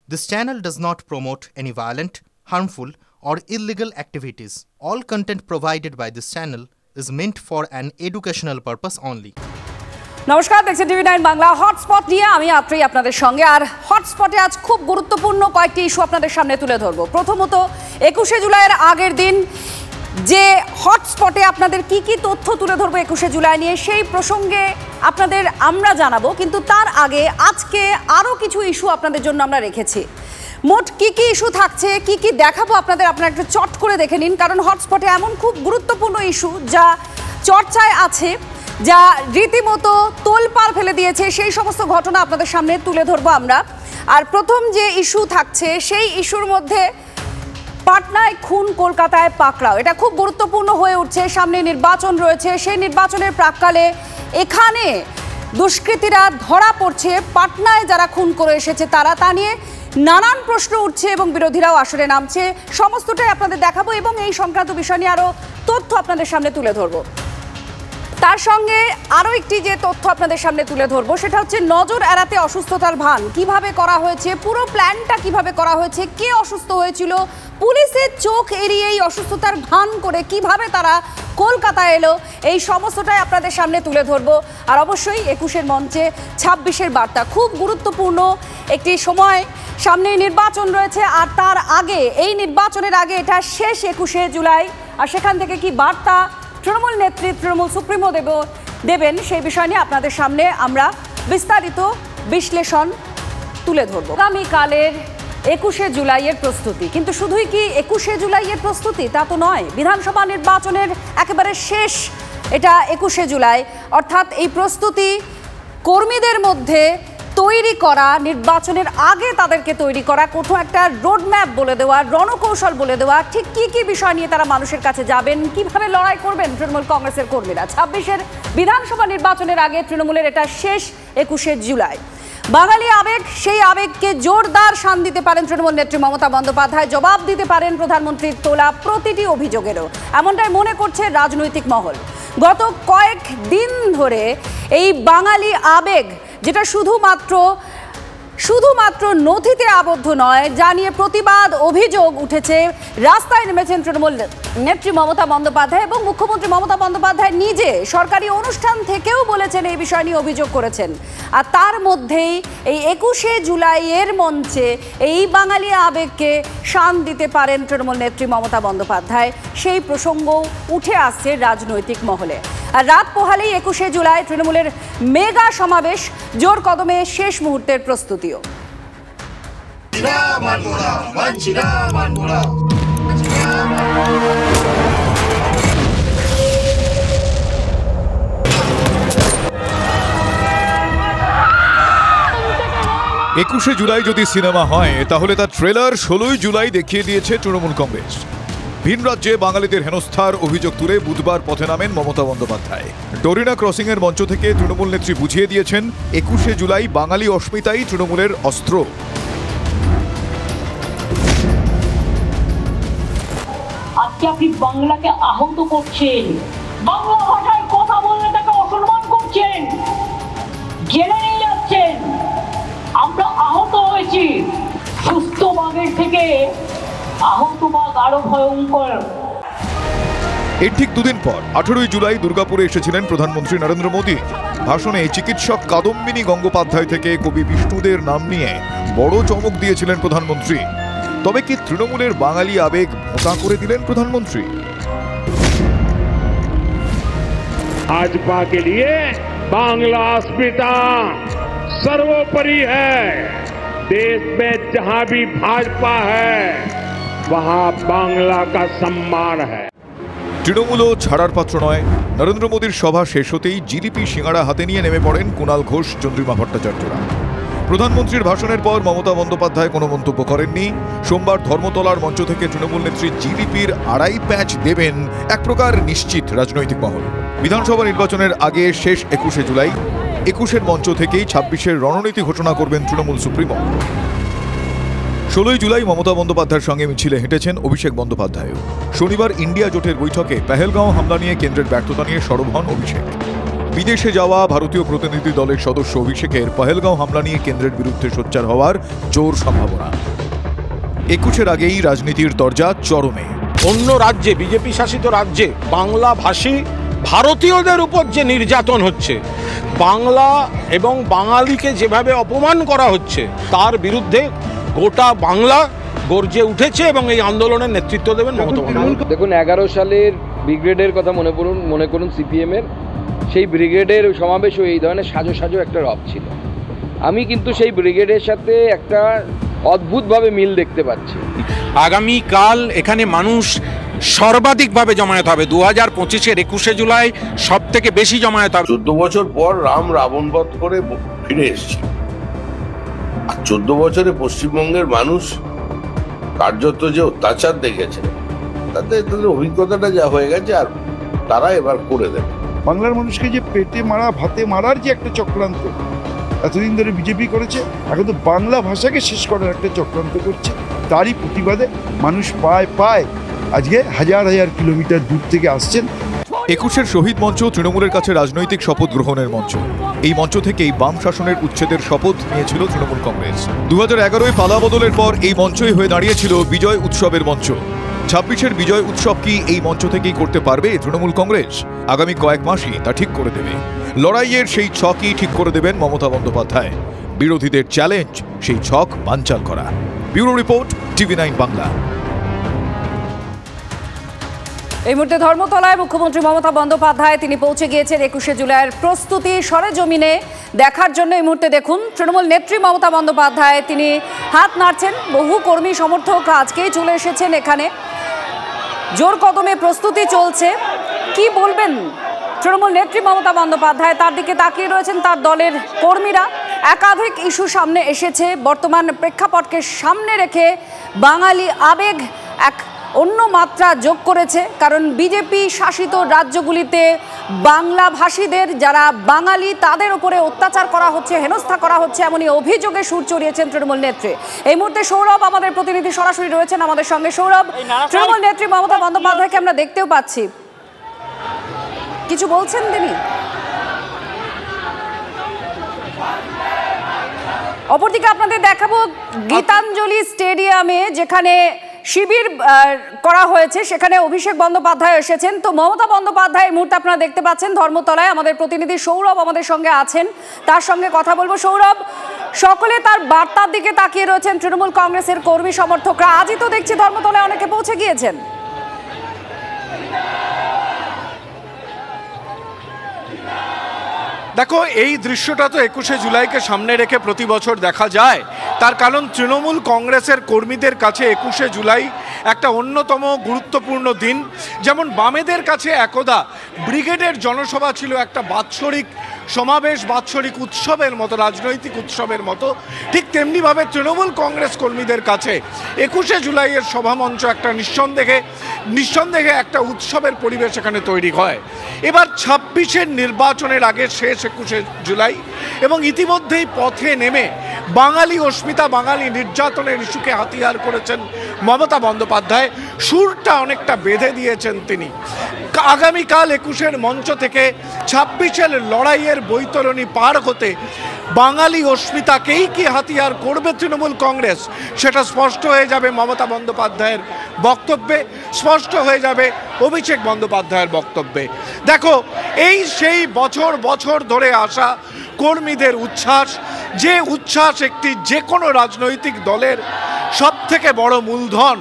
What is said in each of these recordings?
This channel does not promote any violent, harmful, or illegal activities. All content provided by this channel is meant for an educational purpose only. নমস্কার, দেখছেন TV 9 Bangla. Hotspot নিয়ে আমি আত্রেই আপনাদের সঙ্গে। আর হটস্পটে আজ খুব গুরুত্বপূর্ণ কয়েকটি ইস্যু আপনাদের সামনে তুলে ধরবো। প্রথমত 21শে জুলাইয়ের আগের দিন যে হটস্পটে আপনাদের কি কি তথ্য তুলে ধরবো 21শে জুলাই নিয়ে, সেই প্রসঙ্গে আপনাদের আমরা জানাবো। কিন্তু তার আগে আজকে আরও কিছু ইস্যু আপনাদের জন্য আমরা রেখেছি। মোট কি কি ইস্যু থাকছে, কি কি দেখাবো আপনাদের, আপনারা একটু চট করে দেখে নিন। কারণ হটস্পটে এমন খুব গুরুত্বপূর্ণ ইস্যু যা চর্চায় আছে, যা রীতিমতো তোলপাড় ফেলে দিয়েছে, সেই সমস্ত ঘটনা আপনাদের সামনে তুলে ধরবো আমরা। আর প্রথম যে ইস্যু থাকছে সেই ইস্যুর মধ্যে পাটনায় খুন, কলকাতায় পাকড়াও, এটা খুব গুরুত্বপূর্ণ হয়ে উঠছে। সামনে নির্বাচন রয়েছে, সেই নির্বাচনের প্রাক্কালে এখানে দুষ্কৃতীরা ধরা পড়ছে। পাটনায় যারা খুন করে এসেছে তারা, তা নিয়ে নানান প্রশ্ন উঠছে এবং বিরোধীরাও আসরে নামছে। সমস্তটাই আপনাদের দেখাবো এবং এই সংক্রান্ত বিষয় নিয়ে আরও তথ্য আপনাদের সামনে তুলে ধরবো। তার সঙ্গে আরও একটি যে তথ্য আপনাদের সামনে তুলে ধরবো সেটা হচ্ছে নজর এড়াতে অসুস্থতার ভান কিভাবে করা হয়েছে, পুরো প্ল্যানটা কিভাবে করা হয়েছে, কে অসুস্থ হয়েছিল, পুলিশের চোখ এড়িয়ে এই অসুস্থতার ভান করে কিভাবে তারা কলকাতায় এলো, এই সমস্তটাই আপনাদের সামনে তুলে ধরবো। আর অবশ্যই 21-এর মঞ্চে 26-এর বার্তা, খুব গুরুত্বপূর্ণ একটি সময়। সামনে নির্বাচন রয়েছে আর তার আগে, এই নির্বাচনের আগে এটা শেষ 21শে জুলাই। আর সেখান থেকে কি বার্তা তৃণমূল নেতৃত্ব, তৃণমূল সুপ্রিমো দেবেন, সেই বিষয় নিয়ে আপনাদের সামনে আমরা বিস্তারিত বিশ্লেষণ তুলে ধরবো। আগামীকালের 21শে জুলাইয়ের প্রস্তুতি, কিন্তু শুধুই কি 21শে জুলাইয়ের প্রস্তুতি তা তো নয়। বিধানসভা নির্বাচনের একেবারে শেষ এটা 21শে জুলাই, অর্থাৎ এই প্রস্তুতি কর্মীদের মধ্যে তৈরি করা, নির্বাচনের আগে তাদেরকে তৈরি করা, কোথাও একটা রোডম্যাপ বলে দেওয়া, রণকৌশল বলে দেওয়া, ঠিক কী কী বিষয় নিয়ে তারা মানুষের কাছে যাবেন, কিভাবে লড়াই করবেন তৃণমূল কংগ্রেসের কর্মীরা। 26-এর বিধানসভা নির্বাচনের আগে তৃণমূলের এটা শেষ 21শে জুলাই। বাঙালি আবেগ, সেই আবেগকে জোরদার শান দিতে পারেন তৃণমূল নেত্রী মমতা বন্দ্যোপাধ্যায়, জবাব দিতে পারেন প্রধানমন্ত্রীর তোলা প্রতিটি অভিযোগেরও, এমনটাই মনে করছে রাজনৈতিক মহল। গত কয়েক দিন ধরে এই বাঙালি আবেগ, যেটা শুধুমাত্র নথিতে আবদ্ধ নয়, যা নিয়ে প্রতিবাদ অভিযোগ উঠেছে, রাস্তায় নেমেছেন তৃণমূল নেত্রী মমতা বন্দ্যোপাধ্যায় এবং মুখ্যমন্ত্রী মমতা বন্দ্যোপাধ্যায় নিজে সরকারি অনুষ্ঠান থেকেও বলেছেন, এই বিষয় নিয়ে অভিযোগ করেছেন। আর তার মধ্যেই এই 21শে জুলাইয়ের মঞ্চে এই বাঙালি আবেগকে শান দিতে পারেন তৃণমূল নেত্রী মমতা বন্দ্যোপাধ্যায়, সেই প্রসঙ্গ উঠে আসছে রাজনৈতিক মহলে। আর রাত পোহালেই 21শে জুলাই তৃণমূলের মেগা সমাবেশ, জোর কদমে শেষ মুহূর্তের প্রস্তুতিও। 21শে জুলাই যদি সিনেমা হয় তাহলে তার ট্রেলার 16ই জুলাই দেখিয়ে দিয়েছে তৃণমূল কংগ্রেস। ভিন রাজ্যে বাঙালিদের হেনস্থার অভিযোগ তুলে বুধবার পথে নামেন মমতা বন্দ্যোপাধ্যায়। ডোরিনা ক্রসিং এর মঞ্চ থেকে তৃণমূল নেত্রী বুঝিয়ে দিয়েছেন 21শে জুলাই বাঙালি অস্মিতাই তৃণমূলের অস্ত্র। আজকে আপনি বাংলাকে আহত করছেন, বাংলা ভাষায় কথা বললে তাকে অসম্মান করছেন, জেলে নিয়ে যাচ্ছেন। আমরা আহত হয়েছি, সুস্থ বাঘের থেকে আহত বাঘ আরো ভয়ঙ্কর। এর ঠিক দুদিন পর 18ই জুলাই দুর্গাপুরে এসেছিলেন প্রধানমন্ত্রী নরেন্দ্র মোদী। ভাষণে চিকিৎসক কাদম্বিনী গঙ্গোপাধ্যায় থেকে কবি বিষ্ণুদের নাম নিয়ে বড় চমক দিয়েছিলেন প্রধানমন্ত্রী। তবে কি তৃণমূলের বাঙালি আবেগ ভোঁতা করে দিলেন প্রধানমন্ত্রী? भाजपा के लिए बांग्ला अस्मिता सर्वोपरि है। देश में जहां भी भाजपा है वहां बांग्ला का सम्मान है। তৃণমূলও ছাড়ার পাত্র নয়। নরেন্দ্র মোদীর সভা শেষ হতেই জিলিপি সিঙ্গাড়া হাতে নিয়ে নেমে পড়েন কুণাল ঘোষ, চন্দ্রিমা ভট্টাচার্যরা। প্রধানমন্ত্রীর ভাষণের পর মমতা বন্দ্যোপাধ্যায় কোনো মন্তব্য করেননি। সোমবার ধর্মতলার মঞ্চ থেকে তৃণমূল নেত্রী জিলিপির 2.5 প্যাচ দেবেন এক প্রকার নিশ্চিত রাজনৈতিক মহল। বিধানসভা নির্বাচনের আগে শেষ 21শে জুলাই, 21-এর মঞ্চ থেকেই 26-এর রণনীতি ঘোষণা করবেন তৃণমূল সুপ্রিমো। 16ই জুলাই মমতা বন্দ্যোপাধ্যায়ের সঙ্গে মিছিলে হেঁটেছেন অভিষেক বন্দ্যোপাধ্যায়ও। শনিবার ইন্ডিয়া জোটের বৈঠকে পেহেলগাঁও হামলা নিয়ে কেন্দ্রের ব্যর্থতা নিয়ে সরব হন অভিষেক। বিদেশে যাওয়া ভারতীয় প্রতিনিধি দলের সদস্য অভিষেকের পহেলগাঁও হামলা নিয়ে কেন্দ্রের বিরুদ্ধে সোচ্চার হওয়ার জোর সম্ভাবনা। 21-এর আগেই রাজনীতির দরজা চরমে। অন্য রাজ্যে, বিজেপি শাসিত রাজ্যে বাংলা ভাষী ভারতীয়দের উপর যে নির্যাতন হচ্ছে, বাংলা এবং বাঙালিকে যেভাবে অপমান করা হচ্ছে, তার বিরুদ্ধে গোটা বাংলা গর্জে উঠেছে এবং এই আন্দোলনের নেতৃত্ব দেবেন মমতা বন্দ্যোপাধ্যায়। দেখুন, 11 সালের ব্রিগেডের কথা মনে করুন সিপিএমের সেই ব্রিগেডের সমাবেশও এই ধরনের সাজো একটা রব ছিল। আমি কিন্তু সেই ব্রিগেডের সাথে একটা অদ্ভুতভাবে মিল দেখতে পাচ্ছি। আগামীকাল এখানে মানুষ সর্বাধিকভাবে জমায়েত হবে। 2025-এর 21শে জুলাই সব থেকে বেশি জমায়েত হবে। 14 বছর পর রাম রাবণ বধ করে ফিরে এসেছে, আর 14 বছরে পশ্চিমবঙ্গের মানুষ কার্যত যে অত্যাচার দেখেছে, তাদের অভিজ্ঞতাটা যা হয়ে গেছে, আর তারা এবার করে দেবে। বাংলার মানুষকে যে পেটে মারা, ভাতে মারার যে একটা চক্রান্ত এতদিন ধরে বিজেপি করেছে, এখন তো বাংলা ভাষাকে শেষ করার একটা চক্রান্ত করছে। তারই প্রতিবাদে মানুষ পায় আজকে হাজার কিলোমিটার দূর থেকে আসছেন। 21-এর শহীদ মঞ্চ তৃণমূলের কাছে রাজনৈতিক শপথ গ্রহণের মঞ্চ। এই মঞ্চ থেকেই বাম শাসনের উচ্ছেদের শপথ নিয়েছিল তৃণমূল কংগ্রেস। 2011-এ পালা বদলের পর এই মঞ্চই হয়ে দাঁড়িয়েছিল বিজয় উৎসবের মঞ্চ। 26-এর বিজয় উৎসব কি এই মঞ্চ থেকেই করতে পারবে তৃণমূল কংগ্রেস? আগামী কয়েক মাসই তা ঠিক করে দেবে। লড়াইয়ের সেই ছকই ঠিক করে দেবেন মমতা বন্দ্যোপাধ্যায়। বিরোধীদের চ্যালেঞ্জ সেই ছক বানচাল করা। Bureau report, TV9 Bangla. এই মুহূর্তে ধর্মতলায় মুখ্যমন্ত্রী মমতা বন্দ্যোপাধ্যায় তিনি পৌঁছে গিয়েছেন 21শে জুলাইয়ের প্রস্তুতি সরেজমিনে দেখার জন্য। এই মুহূর্তে দেখুন তৃণমূল নেত্রী মমতা বন্দ্যোপাধ্যায় তিনি হাত নাড়ছেন। বহু কর্মী সমর্থক আজকেই চলে এসেছেন এখানে। জোর কদমে প্রস্তুতি চলছে। কি বলবেন তৃণমূল নেত্রী মমতা বন্দ্যোপাধ্যায়? তার দিকে তাকিয়ে রয়েছেন তার দলের কর্মীরা। একাধিক ইস্যু সামনে এসেছে। বর্তমান প্রেক্ষাপটকে সামনে রেখে বাঙালি আবেগ এক অন্য মাত্রা যোগ করেছে, কারণ বিজেপি শাসিত রাজ্যগুলিতে বাংলা ভাষীদের যারা বাঙালি তাদের উপরে অত্যাচার করা হচ্ছে, হেনস্থা করা হচ্ছে, এমনই অভিযোগে সুর চড়িয়েছেন তৃণমূল নেত্রী। এই মুহূর্তে সৌরভ আমাদের প্রতিনিধি সরাসরি রয়েছেন আমাদের সঙ্গে। সৌরভ, তৃণমূল নেত্রী মমতা বন্দ্যোপাধ্যায়কে আমরা দেখতেও পাচ্ছি, কিছু বলছেন তিনি? অপরদিকে আপনাদের দেখাবো গীতাঞ্জলি স্টেডিয়ামে যেখানে শিবির করা হয়েছে, সেখানে অভিষেক বন্দ্যোপাধ্যায় এসেছেন। তো মমতা বন্দ্যোপাধ্যায় এই মুহূর্তে আপনারা দেখতে পাচ্ছেন ধর্মতলায়। আমাদের প্রতিনিধি সৌরভ আমাদের সঙ্গে আছেন, তার সঙ্গে কথা বলবো। সৌরভ, সকলে তার বার্তার দিকে তাকিয়ে রয়েছেন তৃণমূল কংগ্রেসের কর্মী সমর্থকরা। আজই তো দেখছি ধর্মতলায় অনেকে পৌঁছে গিয়েছেন। দেখো, এই দৃশ্যটা তো 21শে জুলাইকে সামনে রেখে প্রতি বছর দেখা যায়। তার কারণ তৃণমূল কংগ্রেসের কর্মীদের কাছে 21শে জুলাই একটা অন্যতম গুরুত্বপূর্ণ দিন। যেমন বামেদের কাছে একদা ব্রিগেডের জনসভা ছিল একটা বাৎসরিক সমাবেশ, বাৎসরিক উৎসবের মতো, রাজনৈতিক উৎসবের মতো, ঠিক তেমনিভাবে তৃণমূল কংগ্রেস কর্মীদের কাছে 21শে জুলাইয়ের সভামঞ্চ একটা নিঃসন্দেহে একটা উৎসবের পরিবেশ এখানে তৈরি হয়। এবার 26-এর নির্বাচনের আগে শেষ 21শে জুলাই, এবং ইতিমধ্যেই পথে নেমে বাঙালি অস্মিতা, বাঙালি নির্যাতনের ইস্যুকে হাতিয়ার করেছেন মমতা বন্দ্যোপাধ্যায়। সুরটা অনেকটা বেঁধে দিয়েছেন তিনি। আগামীকাল 21-এর মঞ্চ থেকে 26-এর লড়াইয়ের বৈতরণী পার হতে বাঙালি অস্মিতাকেই কি হাতিয়ার করবে তৃণমূল কংগ্রেস, সেটা স্পষ্ট হয়ে যাবে মমতা বন্দ্যোপাধ্যায়ের বক্তব্যে, স্পষ্ট হয়ে যাবে অভিষেক বন্দ্যোপাধ্যায়ের বক্তব্যে। দেখো, এই সেই বছর বছর ধরে আসা কর্মীদের উচ্ছ্বাস, যে উচ্ছ্বাস একটি যে কোনো রাজনৈতিক দলের সবথেকে বড় মূলধন।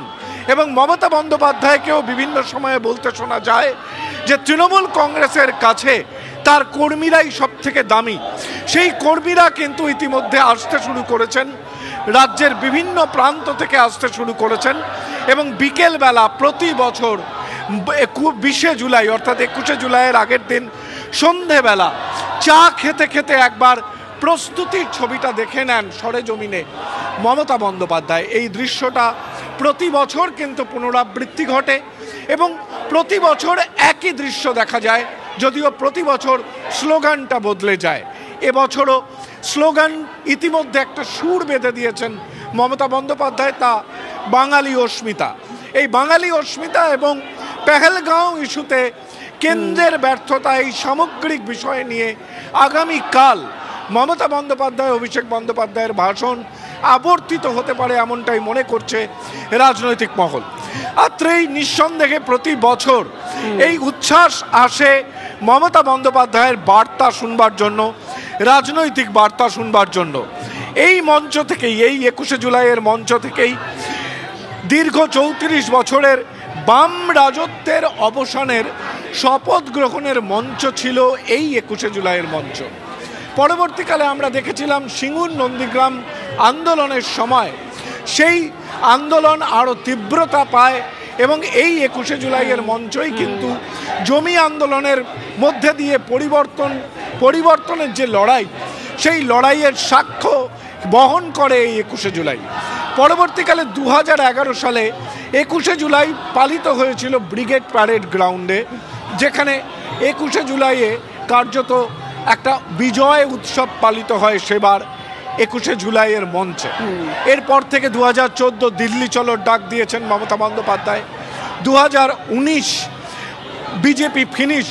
এবং মমতা বন্দ্যোপাধ্যায়কেও বিভিন্ন সময়ে বলতে শোনা যায় যে তৃণমূল কংগ্রেসের কাছে তার কর্মীরাই সব থেকে দামি। সেই কর্মীরা কিন্তু ইতিমধ্যে আসতে শুরু করেছেন, রাজ্যের বিভিন্ন প্রান্ত থেকে আসতে শুরু করেছেন, এবং বিকেলবেলা প্রতি বছর 20শে জুলাই অর্থাৎ 21শে জুলাইয়ের আগের দিন সন্ধেবেলা চা খেতে খেতে একবার প্রস্তুতির ছবিটা দেখে নেন সরেজমিনে মমতা বন্দ্যোপাধ্যায়। এই দৃশ্যটা প্রতি বছর কিন্তু পুনরাবৃত্তি ঘটে এবং প্রতি বছর একই দৃশ্য দেখা যায়, যদিও প্রতি বছর স্লোগানটা বদলে যায়। এবছরও স্লোগান ইতিমধ্যে একটা সুর বেঁধে দিয়েছেন মমতা বন্দ্যোপাধ্যায়, তা বাঙালি অস্মিতা। এই বাঙালি অস্মিতা এবং পেহেলগাঁও ইস্যুতে কেন্দ্রের ব্যর্থতা, এই সামগ্রিক বিষয় নিয়ে আগামীকাল মমতা বন্দ্যোপাধ্যায়, অভিষেক বন্দ্যোপাধ্যায়ের ভাষণ আবর্তিত হতে পারে এমনটাই মনে করছে রাজনৈতিক মহল। আত্রেই নিঃসন্দেহে প্রতি বছর এই উচ্ছ্বাস আসে মমতা বন্দ্যোপাধ্যায়ের বার্তা শুনবার জন্য, রাজনৈতিক বার্তা শুনবার জন্য। এই মঞ্চ থেকেই, এই 21শে জুলাইয়ের মঞ্চ থেকেই দীর্ঘ 34 বছরের বাম রাজত্বের অবসানের শপথ গ্রহণের মঞ্চ ছিল এই 21শে জুলাইয়ের মঞ্চ। পরবর্তীকালে আমরা দেখেছিলাম সিঙ্গুর নন্দীগ্রাম আন্দোলনের সময় সেই আন্দোলন আরও তীব্রতা পায় এবং এই 21শে জুলাইয়ের মঞ্চই কিন্তু জমি আন্দোলনের মধ্যে দিয়ে পরিবর্তনের যে লড়াই, সেই লড়াইয়ের সাক্ষ্য বহন করে এই 21শে জুলাই। পরবর্তীকালে 2011 সালে 21শে জুলাই পালিত হয়েছিল ব্রিগেড প্যারেড গ্রাউন্ডে, যেখানে 21শে জুলাইয়ে কার্যত একটা বিজয় উৎসব পালিত হয় সেবার 21শে জুলাইয়ের মঞ্চে। এরপর থেকে 2014 দিল্লি চলোর ডাক দিয়েছেন মমতা বন্দ্যোপাধ্যায়, 2019 বিজেপি ফিনিশ,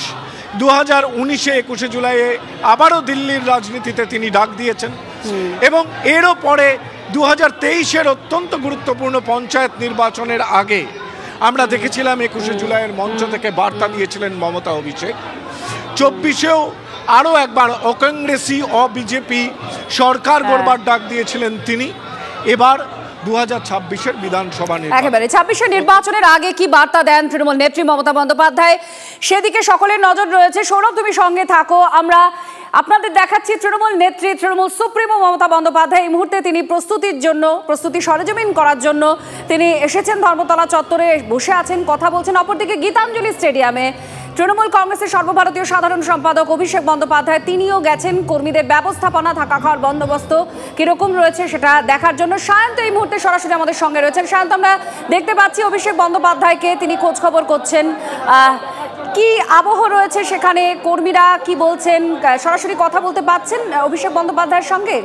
2019-এ 21শে জুলাইয়ে আবারও দিল্লির রাজনীতিতে তিনি ডাক দিয়েছেন এবং এরও পরে 2023-এর অত্যন্ত গুরুত্বপূর্ণ পঞ্চায়েত নির্বাচনের আগে আমরা দেখেছিলাম 21শে জুলাইয়ের মঞ্চ থেকে বার্তা দিয়েছিলেন মমতা অভিষেক। 24-এও আরও একবার অকংগ্রেসি বিজেপি সরকার গড়বার ডাক দিয়েছিলেন তিনি। এবার 2026-এর বিধানসভা নির্বাচন, একেবারে 26-এর নির্বাচনের আগে কি বার্তা দেন তৃণমূল নেত্রী মমতা বন্দ্যোপাধ্যায়, সেদিকে সকলের নজর রয়েছে। সৌরভ, তুমি সঙ্গে থাকো, আমরা আপনাদের দেখাচ্ছি তৃণমূল নেত্রী, তৃণমূল সুপ্রিমো মমতা বন্দ্যোপাধ্যায় এই মুহূর্তে তিনি প্রস্তুতি সরেজমিন করার জন্য তিনি এসেছেন ধর্মতলা চত্বরে, বসে আছেন, কথা বলছেন। অপরদিকে গীতাঞ্জলি স্টেডিয়ামে তৃণমূল কংগ্রেসের সর্বভারতীয় সাধারণ সম্পাদক অভিষেক বন্দ্যোপাধ্যায় তিনিও গেছেন কর্মীদের ব্যবস্থাপনা, থাকা খাওয়ার বন্দোবস্ত কিরকম রয়েছে সেটা দেখার জন্য। সায়ন্ত এই মুহূর্তে সরাসরি আমাদের সঙ্গে রয়েছেন। সায়ন্ত, আমরা দেখতে পাচ্ছি অভিষেক বন্দ্যোপাধ্যায়কে, তিনি খোঁজ খবর করছেন, কি আবহ রয়েছে সেখানে, কর্মীরা কি বলছেন, সরাসরি কথা বলতে পারছেন অভিষেক বন্দ্যোপাধ্যায়ের সঙ্গে?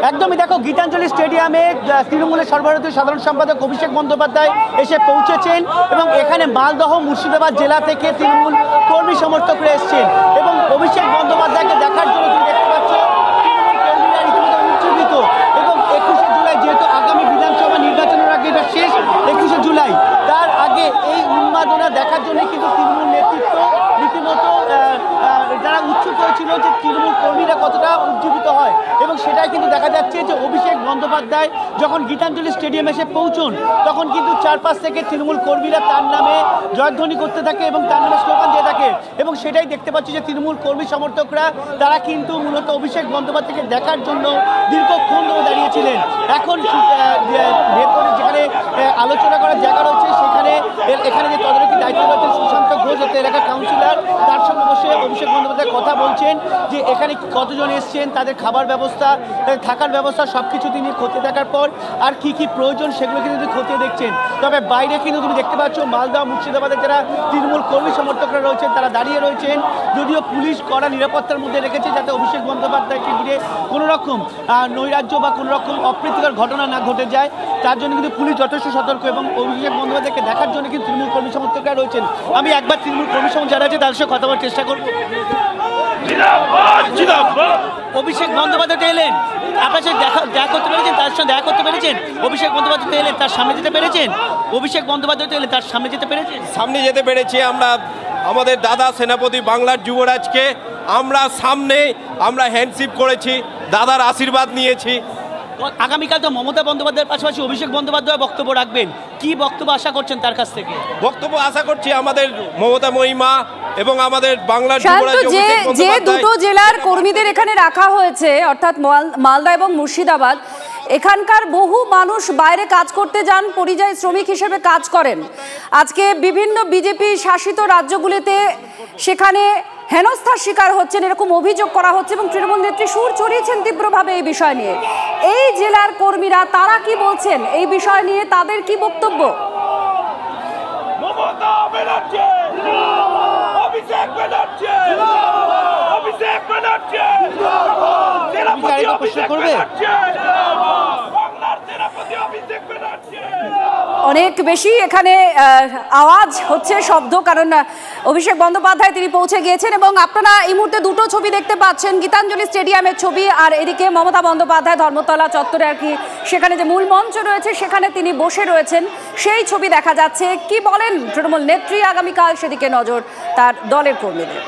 একদমই, দেখো গীতাঞ্জলি স্টেডিয়ামে তৃণমূলের সর্বভারতীয় সাধারণ সম্পাদক অভিষেক বন্দ্যোপাধ্যায় এসে পৌঁছেছেন এবং এখানে মালদহ মুর্শিদাবাদ জেলা থেকে তৃণমূল কর্মী সমর্থকরা এসছেন এবং অভিষেক বন্দ্যোপাধ্যায়কে দেখার জন্য তুমি দেখতে পাচ্ছ তৃণমূল কর্মীরা রীতিমতো উজ্জীবিত। এবং 21শে জুলাই যেহেতু আগামী বিধানসভা নির্বাচনের আগে এটা শেষ 21শে জুলাই, তার আগে এই উন্মাদনা দেখার জন্য কিন্তু তৃণমূল নেতৃত্ব রীতিমতো যারা উৎসুক হয়েছিল যে তৃণমূল কর্মীরা কতটা উজ্জীবিত হয় এবং সেটাই কিন্তু দেখা যাচ্ছে যে অভিষেক বন্দ্যোপাধ্যায় যখন গীতাঞ্জলি স্টেডিয়ামে এসে পৌঁছন তখন কিন্তু চারপাশ থেকে তৃণমূল কর্মীরা তার নামে জয়ধ্বনি করতে থাকে এবং তার নামে স্লোগান দিয়ে থাকে এবং সেটাই দেখতে পাচ্ছি যে তৃণমূল কর্মী সমর্থকরা তারা কিন্তু মূলত অভিষেক বন্দ্যোপাধ্যায়কে দেখার জন্য দীর্ঘক্ষণ ধরে দাঁড়িয়েছিলেন। এখন ভেতরে যেখানে আলোচনা করার জায়গা রয়েছে সেখানে এখানে যে তদারকি দায়িত্ব রয়েছে সুশান্ত ঘোষ এলাকার কাউন্সিলর, তার সঙ্গে বসে অভিষেক বন্দ্যোপাধ্যায় কথা বলছেন যে এখানে কতজন এসছেন, তাদের খাবার ব্যবস্থা, তাদের থাকার ব্যবস্থা সব কিছু তিনি খতিয়ে দেখার পর আর কি কি প্রয়োজন সেগুলো কিন্তু তিনি খতিয়ে দেখছেন। তবে বাইরে কিন্তু তুমি দেখতে পাচ্ছ মালদা মুর্শিদাবাদের যারা তৃণমূল কর্মী সমর্থকরা রয়েছেন তারা দাঁড়িয়ে রয়েছেন, যদিও পুলিশ কড়া নিরাপত্তার মধ্যে রেখেছে যাতে অভিষেক বন্দ্যোপাধ্যায়কে ঘিরে কোনো রকম নৈরাজ্য বা কোনো রকম অপ্রীতিকর ঘটনা না ঘটে যায়, তার জন্য কিন্তু পুলিশ যথেষ্ট সতর্ক এবং অভিষেক বন্দ্যোপাধ্যায়কে দেখার জন্য কিন্তু তৃণমূল কর্মী সমর্থকরা রয়েছেন। আমি একবার তৃণমূল কর্মী সমর্থক যারা আছে তাদের সাথে কথা বলার চেষ্টা করব। অভিষেক বন্দ্যোপাধ্যায় এলেন, আপনার সাথে দেখা করতে পেরেছেন, তার সঙ্গে দেখা করতে পেরেছেন? অভিষেক বন্দ্যোপাধ্যায় এলেন, তার সামনে যেতে পেরেছেন? অভিষেক বন্দ্যোপাধ্যায় এলেন, তার সামনে যেতে পেরেছেন? সামনে যেতে পেরেছি। আমরা আমাদের দাদা সেনাপতি বাংলার যুবরাজকে আমরা হ্যান্ডশিপ করেছি, দাদার আশীর্বাদ নিয়েছি। আগামীকাল তো মমতা বন্দ্যোপাধ্যায়ের পাশাপাশি অভিষেক বন্দ্যোপাধ্যায় বক্তব্য রাখবেন, কি বক্তব্য আশা করছেন তার কাছ থেকে? বক্তব্য আশা করছি আমাদের মমতা মহিমা এবং আমাদের বাংলার যে দুটো জেলার কর্মীদের এখানে রাখা হয়েছে অর্থাৎ মালদা এবং মুর্শিদাবাদ, এখানকার বহু মানুষ বাইরে কাজ করতে যান, পরিযায়ী শ্রমিক হিসেবে কাজ করেন। আজকে বিভিন্ন বিজেপি শাসিত রাজ্যগুলিতে সেখানে হেনস্থার শিকার হচ্ছেন, এরকম অভিযোগ করা হচ্ছে এবং তৃণমূল নেত্রী সুর চড়িয়েছেন তীব্রভাবে এই বিষয় নিয়ে। এই জেলার কর্মীরা তারা কি বলছেন এই বিষয় নিয়ে, তাদের কি বক্তব্য? অনেক বেশি এখানে আওয়াজ হচ্ছে, শব্দ, কারণ অভিষেক বন্দ্যোপাধ্যায় তিনি পৌঁছে গিয়েছেন এবং আপনারা এই মুহূর্তে দুটো ছবি দেখতে পাচ্ছেন, গীতাঞ্জলি স্টেডিয়ামের ছবি আর এদিকে মমতা বন্দ্যোপাধ্যায় ধর্মতলা চত্বরে আর কি সেখানে যে মূল মঞ্চ রয়েছে সেখানে তিনি বসে রয়েছেন, সেই ছবি দেখা যাচ্ছে। কি বলেন তৃণমূল নেত্রী আগামীকাল সেদিকে নজর তার দলের কর্মীদের।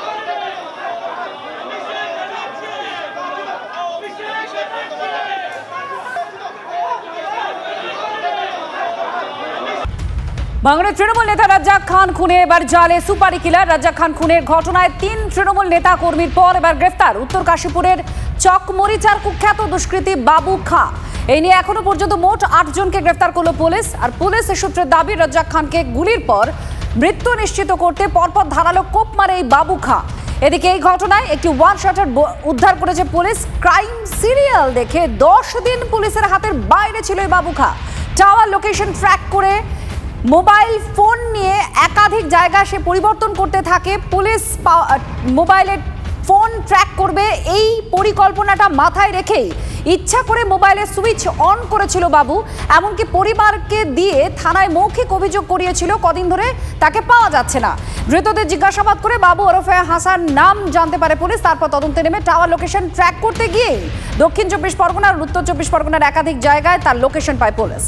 ভাঙড়ের তৃণমূল নেতা রাজ্জাক খান খুনে এবার জালে সুপারি কিলার। রাজ্জাক খান খুনের ঘটনায় 3 তৃণমূল নেতা কর্মীর পর এবার গ্রেফতার উত্তর কাশীপুরের চকমরিচার কুখ্যাত দুষ্কৃতী বাবু খা। এই নিয়ে এখনো পর্যন্ত মোট 8 জনকে গ্রেফতার করলো পুলিশ। আর পুলিশের সূত্রের দাবি রাজ্জাক খানকে গুলির পর মৃত্যু নিশ্চিত করতে পরপর ধারালো কোপ মারে এই বাবু খা। এদিকে এই ঘটনায় একটি ওয়ান শটার উদ্ধার করেছে পুলিশ। ক্রাইম সিরিয়াল দেখে 10 দিন পুলিশের হাতের বাইরে ছিল এই বাবু খা। টাওয়ার লোকেশন ট্র্যাক করে মোবাইল ফোন নিয়ে একাধিক জায়গা সে পরিবর্তন করতে থাকে। পুলিশ মোবাইলের ফোন ট্র্যাক করবে এই পরিকল্পনাটা মাথায় রেখেই ইচ্ছা করে মোবাইলের সুইচ অন করেছিল বাবু। এমনকি পরিবারকে দিয়ে থানায় মৌখিক অভিযোগ করিয়েছিল। কদিন ধরে তাকে পাওয়া যাচ্ছে না। ধৃতদের জিজ্ঞাসাবাদ করে বাবু ওরফে হাসান নাম জানতে পারে পুলিশ। তারপর তদন্তে নেমে টাওয়ার লোকেশন ট্র্যাক করতে গিয়ে দক্ষিণ 24 পরগনা আর উত্তর 24 পরগনার একাধিক জায়গায় তার লোকেশন পায় পুলিশ।